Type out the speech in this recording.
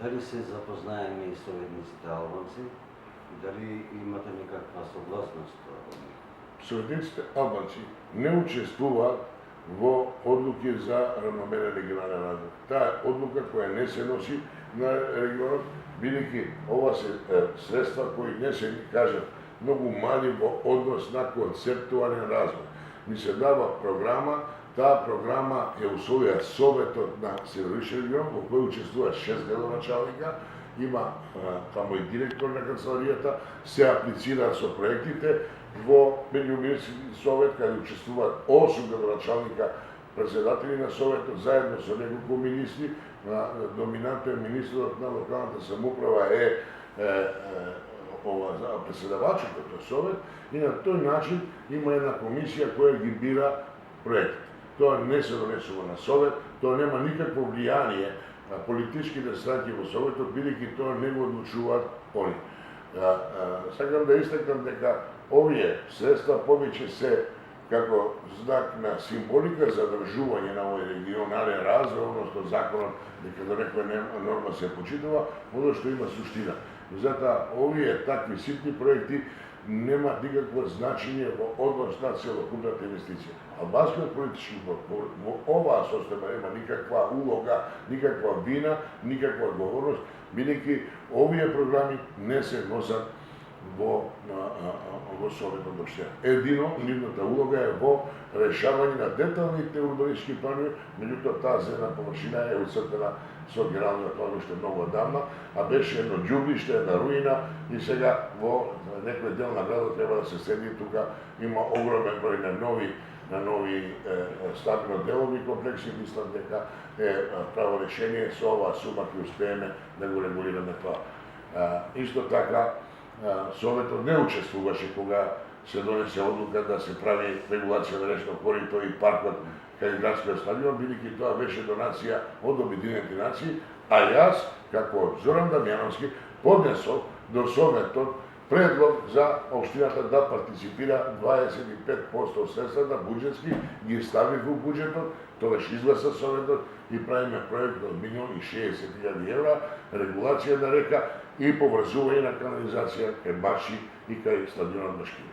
дали се запознаени и советниците албанци? Дали имате некаква согласност? Советниците албанци не учествуваат во одлуки за равномерен регионален развој. Таа е одлука која не се носи на регионот, бидејќи ова се средства кои не се, кажат, многу мали во однос на концептуален развој. Ни се дава програма, таа програма ја усвоја Советот на Североишен регион, во кој учествува 6 градоначалника, има таму и директор на канцеларијата, се аплицира со проектите во меѓуминистрски совет, каде учествуваат 8 градоначалника, председатели на советот, заедно со неколку министри. Доминантен министрот на локалната самоуправа е председавачот на тој совет, и на тој начин има една комисија која ги бира проект. Тоа не се донесува на совет, тоа нема никакво влијание на политичките странки во советот, бидејќи тоа не го одлучуваат они. Сакам да истакнам дека овие средства повеќе се како знак на символика за одржување на овој регионален развој, односно законот дека до некоја норма се почитува, одно што има суштина. Затоа овие такви ситни проекти нема никакво значење во однос на целокупната инвестиција. Албанскиот политички блок во оваа состојба нема никаква улога, никаква вина, никаква одговорност, бидејќи овие програми не се носат во Советот општина. Едино нивната улога е во решавање на деталните урбанистички планови, меѓутоа таа земна површина е уцртена со генералниот план уште многу одамна, а беше едно џублиште, една руина, и сега во некој дел на градот треба да се седи. Тука има огромен број на нови стабилно делови комплекси. Мислам дека е право решение, со оваа сума ќе успееме да го регулираме тоа. Исто така, Советот не учествуваше кога се донесе одлука да се прави регулација на речно корито и паркот кај градскиот стадион, бидејќи тоа беше донација од Обединените нации, а јас, како Зоран Дамјановски, поднесов до Советот предлог за општината да партиципира 25% од средствата буџетски, ги стави во буџетот, тогаш изгласа Советот и правиме проект од 1.060.000 евра, регулација на река и поврзување на канализација кај Баши и кај стадионот Башкири.